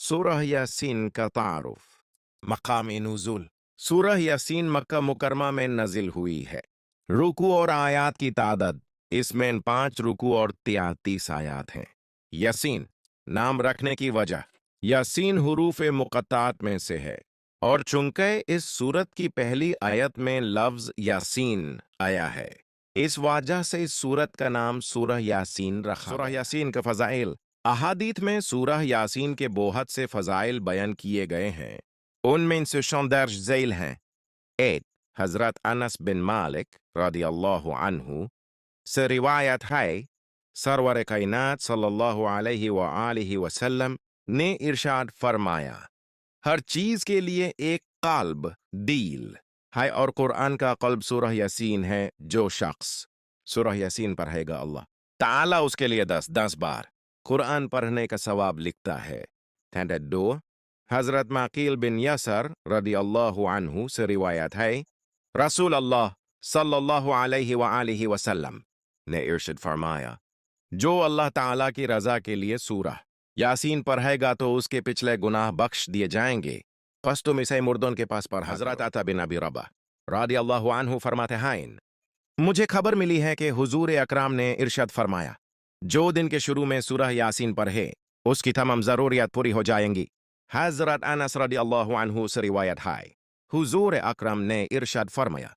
सूरह यासीन का तारुफ। मकाम नुज़ुल। सूरह यासीन मक्का मुकरमा में नजिल हुई है। रुकू और आयात की तादाद, इसमें 5 रुकू और 33 आयात हैं। यासीन नाम रखने की वजह, यासीन हुरूफ मुक़त्तात में से है और चूंकि इस सूरत की पहली आयत में लफ्ज़ यासीन आया है, इस वजह से इस सूरत का नाम सूरह यासीन रखा। सूरह यासीन का फ़ज़ाइल। अहादीथ में सूरह यासीन के बहुत से फ़ज़ाइल बयान किए गए हैं। उनमें से दर्ज झैल हैं। 1. हज़रत अनस बिन मालिक रदियल्लाहु अन्हु से रिवायत है, सरवर कायनात सल्लल्लाहु अलैहि व आलिहि वसल्लम ने इरशाद फरमाया, हर चीज के लिए एक कल्ब दिल है और कुरान का कल्ब सूरह यासीन है। जो शख्स सूरह यासीन पढ़ेगा, अल्लाह ताला उसके लिए 10 बार कुरान पढ़ने का सवाब लिखता है। 2. हजरत माकील बिन यसर रदियल्लाहु अन्हु से रिवायत है, रसूल अल्लाह सल्लल्लाहु अलैहि व आलिहि वसल्लम ने इरशाद फरमाया, जो अल्लाह ताला की रजा के लिए सूरह यासीन पढ़ेगा तो उसके पिछले गुनाह बख्श दिए जाएंगे। बस तुम इसे मुर्दों के पास पढ़ा। हजरत अता बिन अबी रबा रदियल्लाहु अन्हु फरमाते हैं, मुझे खबर मिली है कि हुजूर अकराम ने इरशाद फरमाया, जो दिन के शुरू में सूरह यासीन पढ़े उसकी तमाम जरूरियात पूरी हो जाएंगी। हजरत अनस रदियल्लाहु अन्हु से रिवायत है, हुजूर अकरम ने इरशाद फरमाया,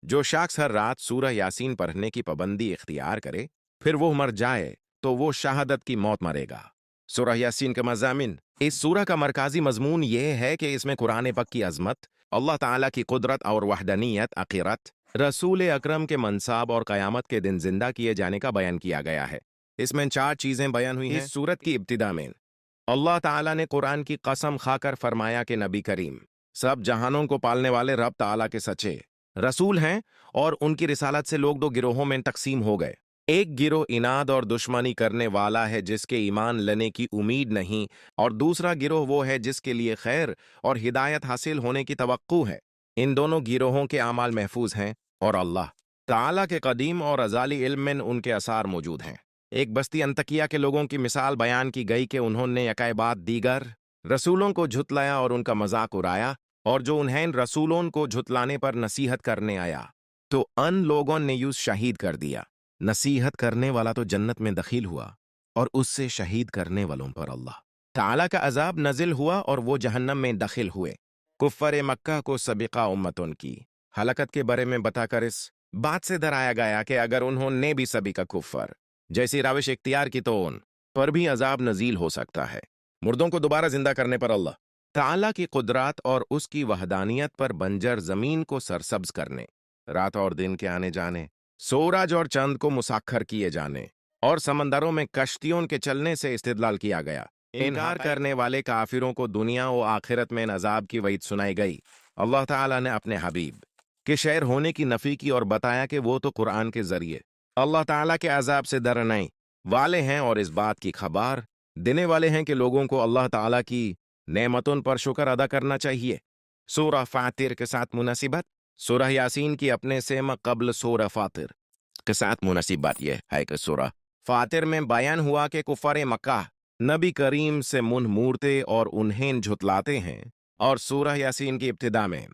जो शख्स हर रात सूरह यासीन पढ़ने की पाबंदी इख्तियार करे फिर वो मर जाए तो वो शहादत की मौत मरेगा। सूरह यासीन के मज़ामिन। इस सूरह का मरकाजी मजमून ये है कि इसमें कुरान पाक की अजमत, अल्लाह ताला की कुदरत और वहदनीयत, आखिरत, रसूल अकरम के मनसाब और क़यामत के दिन जिंदा किए जाने का बयान किया गया है। इसमें 4 चीज़ें बयान हुई हैं। इस सूरत की इब्तिदा में अल्लाह ताला ने कुरान की कसम खाकर फरमाया कि नबी करीम सब जहानों को पालने वाले रब ताला के सच्चे रसूल हैं और उनकी रिसालत से लोग 2 गिरोहों में तकसीम हो गए। एक गिरोह इनाद और दुश्मनी करने वाला है जिसके ईमान लेने की उम्मीद नहीं, और दूसरा गिरोह वो है जिसके लिए खैर और हिदायत हासिल होने की तवक्कु है। इन दोनों गिरोहों के आमाल महफूज हैं और अल्लाह ताला के कदीम और अजाली इल्म में उनके आसार मौजूद हैं। एक बस्ती अंतकिया के लोगों की मिसाल बयान की गई कि उन्होंने यकाए बाद दीगर रसूलों को झुतलाया और उनका मजाक उड़ाया, और जो उन्हें रसूलों को झुतलाने पर नसीहत करने आया तो अन लोगों ने यूं शहीद कर दिया। नसीहत करने वाला तो जन्नत में दखिल हुआ और उससे शहीद करने वालों पर अल्लाह ताला का अजाब नजिल हुआ और वो जहन्नम में दखिल हुए। कुफ्फार मक्का को सबिका उम्मतों की हलाकत के बारे में बताकर इस बात से डराया गया कि अगर उन्होंने भी सबिका कुफ्फार जैसी रविश इख्तियार की तो उन पर भी अजाब नजील हो सकता है। मुर्दों को दोबारा जिंदा करने पर अल्लाह ताला की कुदरत और उसकी वहदानियत पर बंजर जमीन को सरसब्ज करने, रात और दिन के आने जाने, सूरज और चंद को मुसाखर किए जाने और समंदरों में कश्तियों के चलने से इस्तिदलाल किया गया। इनकार करने वाले काफिरों को दुनिया और आखिरत में अजाब की वईद सुनाई गई। अल्लाह ताला ने अपने हबीब के शहर होने की नफी की और बताया कि वो तो कुरान के जरिए अल्लाह ताला के अजाब से डरने वाले हैं और इस बात की खबर देने वाले हैं कि लोगों को अल्लाह ताला की नेमतों पर शुक्र अदा करना चाहिए। सूरह फातिर के साथ मुनासिबत। सूरह यासीन की अपने से कबल सूरह फातिर के साथ मुनासिबत यह है कि सूरह फातिर में बयान हुआ कि कुफार मक्का नबी करीम से मुंह मूरते और उन्हें झुतलाते हैं, और सूरह यासीन की इब्तिदा में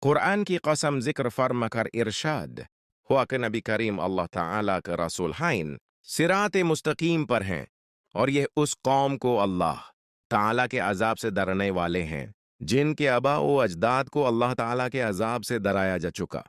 कुरान की कसम जिक्र फरमा कर इरशाद हुआ कि नबी करीम अल्लाह ताला का रसूल हैं, सिरात मुस्तकीम पर हैं, और यह उस कौम को अल्लाह ताला के अजाब से डरने वाले हैं जिनके आबा व अजदाद को अल्लाह ताला के अजाब से डराया जा चुका।